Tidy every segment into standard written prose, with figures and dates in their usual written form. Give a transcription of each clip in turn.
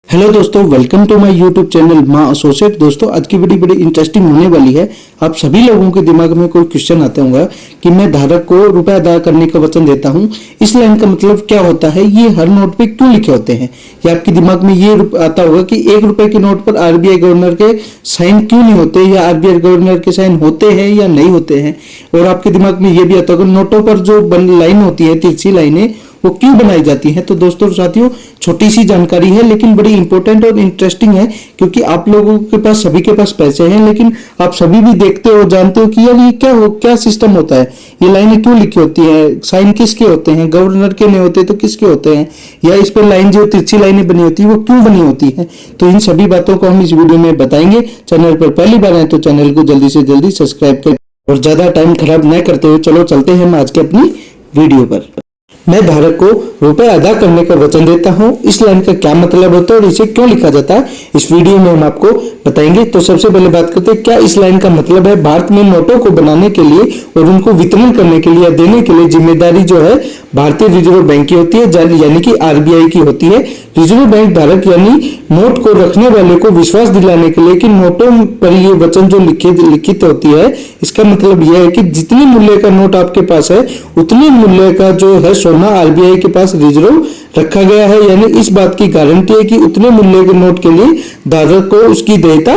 Hello दोस्तों, welcome to my YouTube channel Maa associate. दोस्तों, आज की वीडियो बड़ी इंटरेस्टिंग होने वाली है। आप सभी लोगों के दिमाग में कोई क्वेश्चन आता होगा कि मैं धारक को रुपए अदा करने का वचन देता हूँ, इस लाइन का मतलब क्या होता है, ये हर नोट पे क्यों लिखे होते हैं। या आपके दिमाग में ये आता होगा कि 1 रुपए के नोट पर आरबीआई गवर्नर के साइन क्यों नहीं होते, या आरबीआई गवर्नर के साइन होते हैं या नहीं होते हैं। और आपके दिमाग में ये भी आता होगा नोटों पर जो लाइन होती है, तिरछी लाइनें, वो क्यों बनाई जाती हैं। तो दोस्तों साथियों, छोटी सी जानकारी है लेकिन बड़ी इंपॉर्टेंट और इंटरेस्टिंग है, क्योंकि आप लोगों के पास, सभी के पास पैसे हैं, लेकिन आप सभी भी देखते हो, जानते हो कि यार ये क्या सिस्टम होता है, ये लाइनें क्यों लिखी होती है, साइन किसके होते हैं, गवर्नर के नहीं होते तो किसके होते हैं, या इस पर लाइन जो तिरछी लाइनें बनी होती है वो क्यों बनी होती है। तो इन सभी बातों को हम इस वीडियो में बताएंगे। चैनल पर पहली बार आए तो चैनल को जल्दी से जल्दी सब्सक्राइब करें। और ज्यादा टाइम खराब न करते हुए चलो चलते हैं हम आज के अपनी वीडियो पर। मैं धारक को रुपए अदा करने का वचन देता हूं, इस लाइन का क्या मतलब होता है और इसे क्यों लिखा जाता है, इस वीडियो में हम आपको बताएंगे। तो सबसे पहले बात करते हैं, क्या इस लाइन का मतलब है भारत में नोटों को बनाने के लिए और उनको वितरण करने के लिए या देने के लिए जिम्मेदारी जो है भारतीय रिजर्व बैंक की होती है, यानी कि आरबीआई की होती है। रिजर्व बैंक धारक यानी नोट को रखने वाले को विश्वास दिलाने के लिए कि नोटों पर ये वचन जो लिखित होती है, इसका मतलब यह है कि जितने मूल्य का नोट आपके पास है उतने मूल्य का जो है सोना आरबीआई के पास रिजर्व रखा गया है। यानी इस बात की गारंटी है कि उतने मूल्य के नोट के लिए धारक को उसकी देयता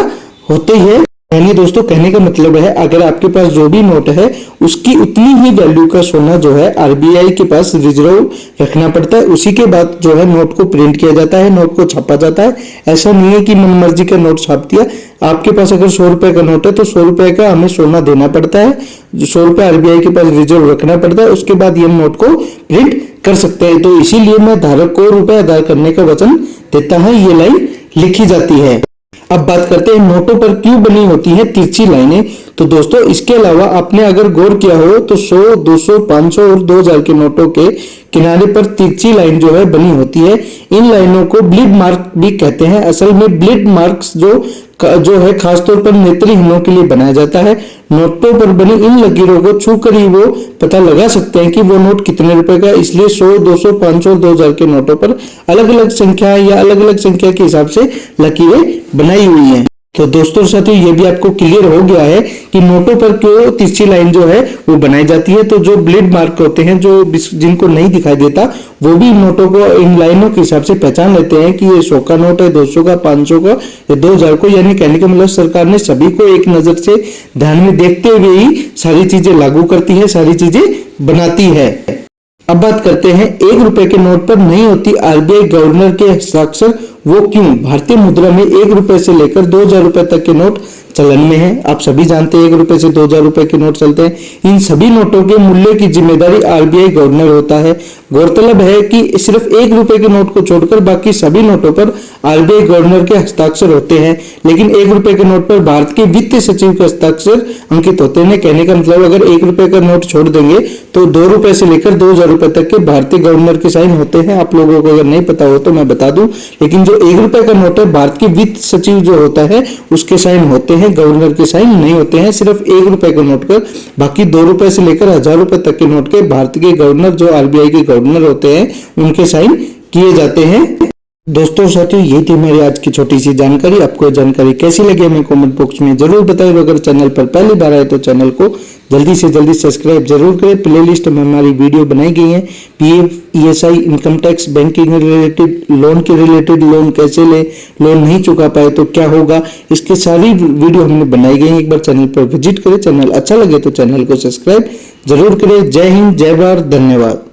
होती है। यानी दोस्तों, कहने का मतलब है, अगर आपके पास जो भी नोट है उसकी उतनी ही वैल्यू का सोना जो है आरबीआई के पास रिजर्व रखना पड़ता है। उसी के बाद जो है नोट को प्रिंट किया जाता है, नोट को छापा जाता है। ऐसा नहीं है कि मनमर्जी का नोट छाप दिया। आपके पास अगर 100 रुपए का नोट है तो 100 रुपए का हमें सोना देना पड़ता है, 100 रुपए आरबीआई के पास रिजर्व रखना पड़ता है, उसके बाद ये नोट को प्रिंट कर सकते हैं। तो इसीलिए मैं धारक को रुपए अदा करने का वचन देता हूं, ये लाइन लिखी जाती है। अब बात करते हैं नोटों पर क्यों बनी होती है तिरछी लाइनें। तो दोस्तों, इसके अलावा आपने अगर गौर किया हो तो 100, 200, 500 और 2000 के नोटों के किनारे पर तिरछी लाइन जो है बनी होती है। इन लाइनों को ब्लिड मार्क भी कहते हैं। असल में ब्लिड मार्क्स जो है खासतौर पर नेत्रहीनों के लिए बनाया जाता है। नोटों पर बनी इन लकीरों को छूकर ही वो पता लगा सकते हैं कि वो नोट कितने रुपए का। इसलिए 100, 200, 500 और 2000 के नोटों पर अलग अलग संख्या या अलग अलग संख्या के हिसाब से लकीरें बनाई हुई हैं। तो दोस्तों साथियों, ये भी आपको क्लियर हो गया है कि नोटों पर क्यों तिरछी लाइन जो है वो बनाई जाती है। तो जो ब्लिड मार्क होते हैं, जो जिनको नहीं दिखाई देता, वो भी नोटों को इन लाइनों के हिसाब से पहचान लेते हैं कि ये 100 का नोट है, 200 का, 500 का या 2000 को। यानी कहने का मतलब सरकार ने सभी को एक नजर से ध्यान में देखते हुए ही सारी चीजें लागू करती है, सारी चीजें बनाती है। अब बात करते हैं, 1 रुपए के नोट पर नहीं होती आरबीआई गवर्नर के हस्ताक्षर, वो क्यों। भारतीय मुद्रा में 1 रुपए से लेकर 2000 रुपए तक के नोट चलन में है। आप सभी जानते हैं 1 रुपए से 2000 रुपए के नोट चलते हैं। इन सभी नोटों के मूल्य की जिम्मेदारी आरबीआई गवर्नर होता है। गौरतलब है कि सिर्फ 1 रुपए के नोट को छोड़कर बाकी सभी नोटों पर आरबीआई गवर्नर के हस्ताक्षर होते हैं, लेकिन 1 रुपए के नोट पर भारत के वित्त सचिव के हस्ताक्षर अंकित होते हैं। कहने का मतलब, अगर 1 रुपए का नोट छोड़ देंगे तो 2 रुपए से लेकर 2000 रुपए तक के भारतीय गवर्नर के साइन होते हैं। आप लोगों को अगर नहीं पता हो तो मैं बता दूं, लेकिन जो 1 रुपए का नोट है, भारत के वित्त सचिव जो होता है उसके साइन होते हैं, गवर्नर के साइन नहीं होते हैं। सिर्फ 1 रुपए के नोट पर, बाकी 2 रुपए से लेकर 1000 रुपए तक के नोट के भारत के गवर्नर, जो आरबीआई के गवर्नर होते हैं, उनके साइन किए जाते हैं। दोस्तों साथियों, ये थी मेरी आज की छोटी सी जानकारी। आपको जानकारी कैसी लगी हमें कमेंट बॉक्स में जरूर बताइए। अगर चैनल पर पहली बार आए तो चैनल को जल्दी से जल्दी सब्सक्राइब जरूर करें। प्लेलिस्ट में हमारी वीडियो बनाई गई है, PF, ESI, income tax, banking related, loan के रिलेटेड, लोन कैसे ले, लोन नहीं चुका पाए तो क्या होगा, इसकी सारी वीडियो हमने बनाई गई है। एक बार चैनल पर विजिट करें। चैनल अच्छा लगे तो चैनल को सब्सक्राइब जरूर करें। जय हिंद, जय भारत, धन्यवाद।